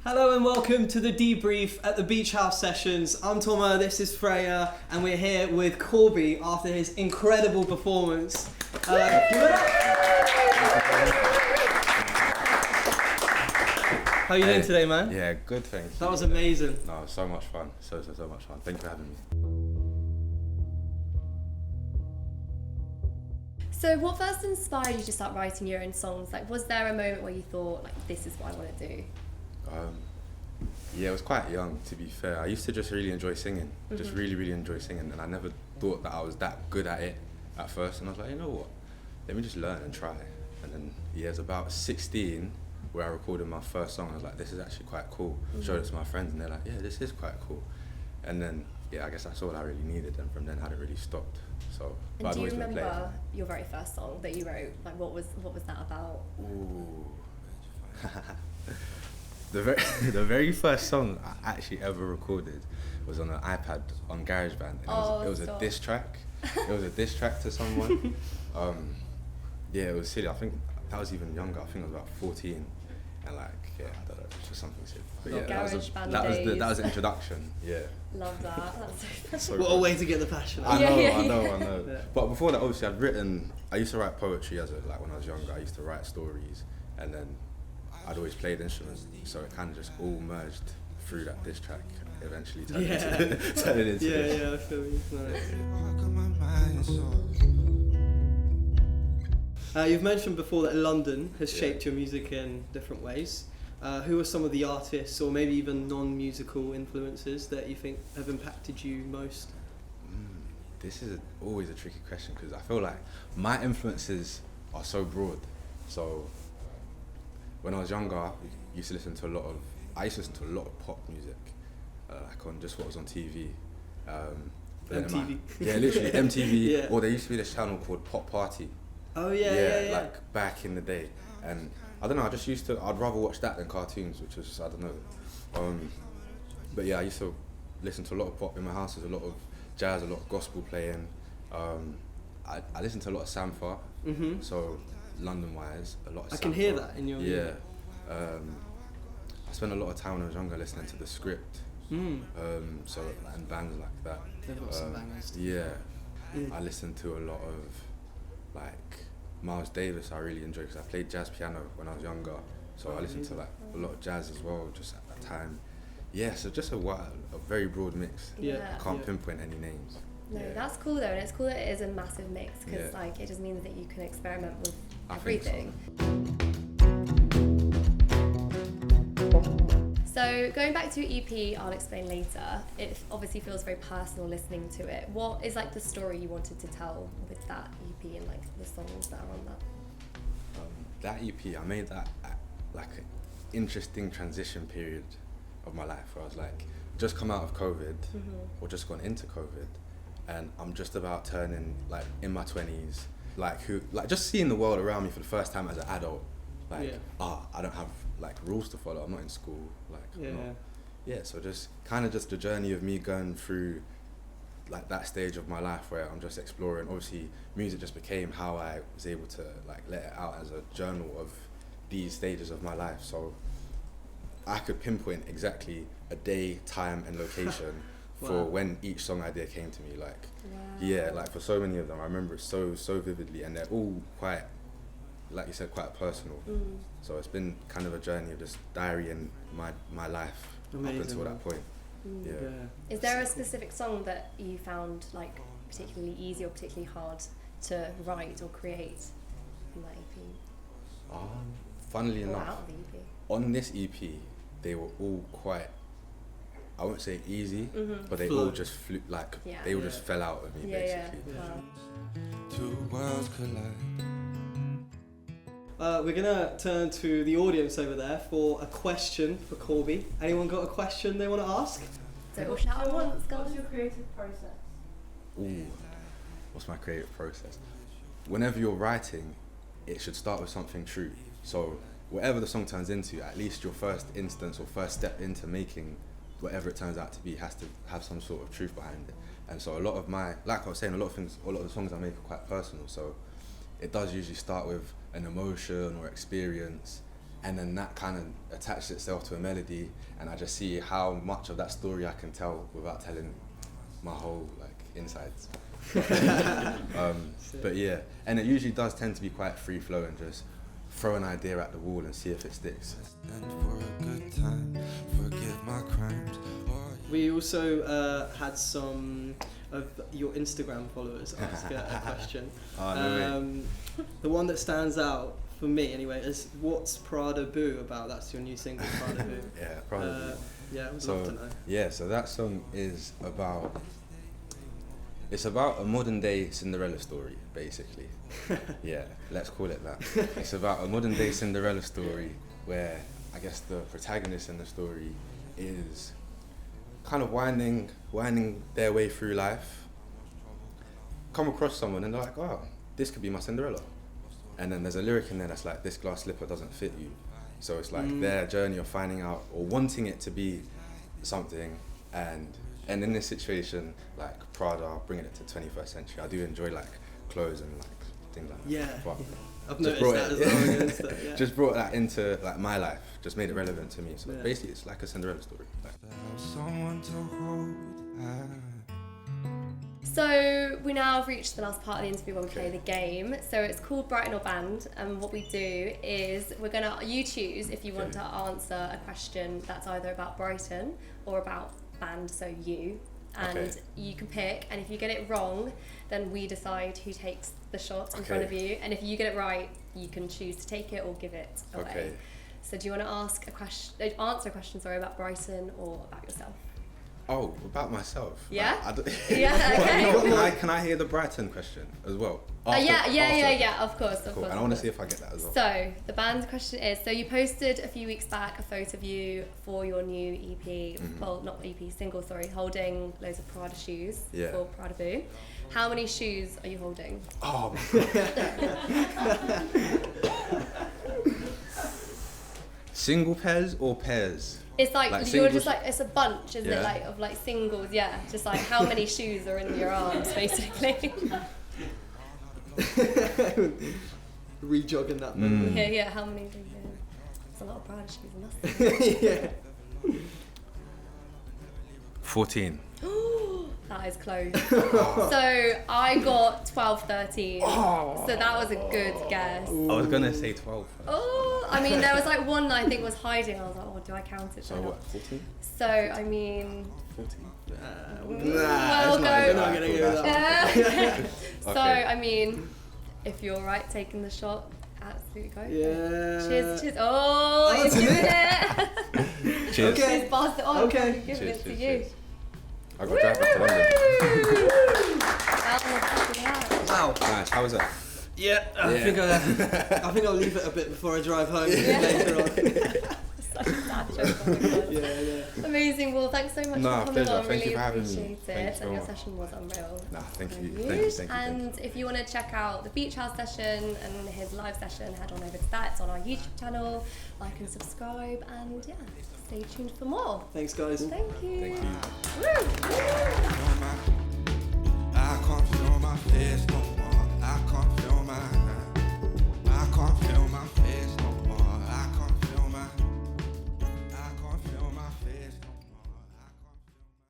Hello and welcome to the debrief at the Beach House Sessions. I'm Toma, this is Freya, and we're here with Korby after his incredible performance. Give it up. How are you doing today, man? Yeah, good, thanks. That was amazing. No, so much fun. So much fun. Thank you for having me. So what first inspired you to start writing your own songs? Like, was there a moment where you thought, like, this is what I want to do? Yeah, I was quite young, to be fair. I used to just really enjoy singing. Just really enjoy singing, and I never thought that I was that good at it at first. And I was like, you know what? Let me just learn and try. And then, yeah, it was about 16 where I recorded my first song. I was like, this is actually quite cool. Showed it to my friends, and they're like, yeah, this is quite cool. And then, yeah, I guess that's all I really needed. And from then, I hadn't really stopped. So, and but do you I'd always been remember playing. your very first song that you wrote? Like, what was that about? Ooh. The very first song I actually ever recorded was on an iPad on GarageBand. And it was a diss track. It was a diss track to someone. Yeah, it was silly. I think I was even younger. I think I was about 14. And like, yeah, I don't know, it was just something silly. But yeah, that was the introduction. Yeah. Love that. That's so So What a way to get the passion out. I know. Yeah. But before that, obviously, I used to write poetry when I was younger. I used to write stories, and then I'd always played instruments, so it kind of just all merged through that diss track, eventually turning into this. Yeah, I feel you. Nice. You've mentioned before that London has shaped your music in different ways. Who are some of the artists, or maybe even non-musical influences, that you think have impacted you most? This is always a tricky question because I feel like my influences are so broad. So when I was younger, I used to listen to a lot of pop music, like on just what was on TV. MTV. Yeah, literally MTV. Yeah. Or there used to be this channel called Pop Party. Oh yeah. Like back in the day. And I don't know, I'd rather watch that than cartoons, which was, I don't know. But yeah, I used to listen to a lot of pop in my house. There's a lot of jazz, a lot of gospel playing. I listened to a lot of Sampha, so London-wise, a lot of Sampha. I can hear that in your music. I spent a lot of time when I was younger listening to The Script, so and bands like that. They've got some bangers. Yeah, I listened to a lot of like Miles Davis. I really enjoyed because I played jazz piano when I was younger, so I listened to like a lot of jazz as well, just at that time. Yeah, so just a very broad mix. Yeah. I can't pinpoint any names. No, that's cool though, and it's cool that it is a massive mix because like it just means that you can experiment with everything. So going back to your EP, I'll explain later. It obviously feels very personal listening to it. What is like the story you wanted to tell with that EP and like the songs that are on that? That EP, I made that at like an interesting transition period of my life where I was like, just come out of COVID or just gone into COVID, and I'm just about turning like in my 20s, like just seeing the world around me for the first time as an adult. Like, I don't have like rules to follow. I'm not in school. So just kind of just the journey of me going through like that stage of my life where I'm just exploring. Obviously, music just became how I was able to like let it out as a journal of these stages of my life. So I could pinpoint exactly a day, time, and location for when each song idea came to me. Like, yeah, like for so many of them, I remember it so vividly, and they're all quite, like you said, quite personal. So it's been kind of a journey of just diarying my life up until that point. Yeah. Is there a specific song that you found like particularly easy or particularly hard to write or create in that EP? Funnily Or enough, out of the EP? on this EP, they were all quite, I won't say easy, but they all just flew, like, they all just fell out of me, basically. Wow. Two worlds collide. We're gonna turn to the audience over there for a question for Korby. Anyone got a question they want to ask? So we'll shout at once, guys. What's your creative process? Ooh, what's my creative process? Whenever you're writing, it should start with something true. So whatever the song turns into, at least your first instance or first step into making whatever it turns out to be has to have some sort of truth behind it. And so a lot of like I was saying, a lot of the songs I make are quite personal. So it does usually start with an emotion or experience, and then that kind of attached itself to a melody, and I just see how much of that story I can tell without telling my whole like insides. But yeah, and it usually does tend to be quite free flow and just throw an idea at the wall and see if it sticks. And for a good time, forgive my crimes. We also had some of your Instagram followers ask a question. The one that stands out for me anyway is, what's Prada Boo about? That's your new single, Prada Boo. Yeah, Prada Boo. Yeah, I would love to know. Yeah, so that song is about, it's about a modern day Cinderella story, basically. Yeah, let's call it that. It's about a modern day Cinderella story where I guess the protagonist in the story is kind of winding their way through life, come across someone and they're like, oh, this could be my Cinderella. And then there's a lyric in there that's like, this glass slipper doesn't fit you. So it's like their journey of finding out or wanting it to be something, and in this situation, like Prada, bringing it to 21st century. I do enjoy like clothes and like things like that. Yeah, But I've just noticed that as well. Against that, yeah. just brought that into like my life, just made it relevant to me. So Yeah. basically it's like a Cinderella story. Like, Someone to hold. So we now have reached the last part of the interview where we play the game. So it's called Brighton or Band, and what we do is you choose if you want to answer a question that's either about Brighton or about band, so you. And you can pick, and if you get it wrong, then we decide who takes the shot in front of you. And if you get it right, you can choose to take it or give it away. Okay. So do you want to answer a question about Brighton or about yourself? oh, about myself. Yeah? Like, I don't- Yeah, okay. No, can I hear the Brighton question as well? Yeah, of course. Cool. And I want to see if I get that as well. So, the band question is, so you posted a few weeks back a photo of you for your new EP, well, not EP, single, sorry, holding loads of Prada shoes for Prada Boo. How many shoes are you holding? Oh my God. Single pairs or pairs? It's like, Like you're single just like, it's a bunch, isn't it? Yeah. Like, of like singles, yeah. Just like, how many shoes are in your arms, basically. Re-jogging that memory. Yeah, how many do you know? It's a lot of Prada shoes in that. Yeah. 14. That is close. So I got 12, 13. So that was a good guess. I was gonna say 12. Oh, I mean, there was like one I think was hiding. I was like, oh, do I count it? So what, 14? So, I mean... 14. Well, we're not gonna go that. So, I mean, if you're right taking the shot, absolutely go. Yeah. Cheers. Oh, you're to giving me. it. Cheers. Okay. Cheers, pass it on. Okay. I'm giving it to you. I got to drive back to London. Wow. Nice, how was that? Yeah, I think I'll leave it a bit before I drive home later on. Such a sad joke. Oh my God. Yeah. Amazing. Well, thanks so much No, for coming pleasure. on. Thank Really you for having me. appreciate it. Thanks so And your much. session was unreal. Nah, thank you. And if you want to check out the Beach House session and his live session, head on over to that. It's on our YouTube channel. Like and subscribe, and yeah, stay tuned for more. Thank you. Thank you. Thank you. Woo! You're my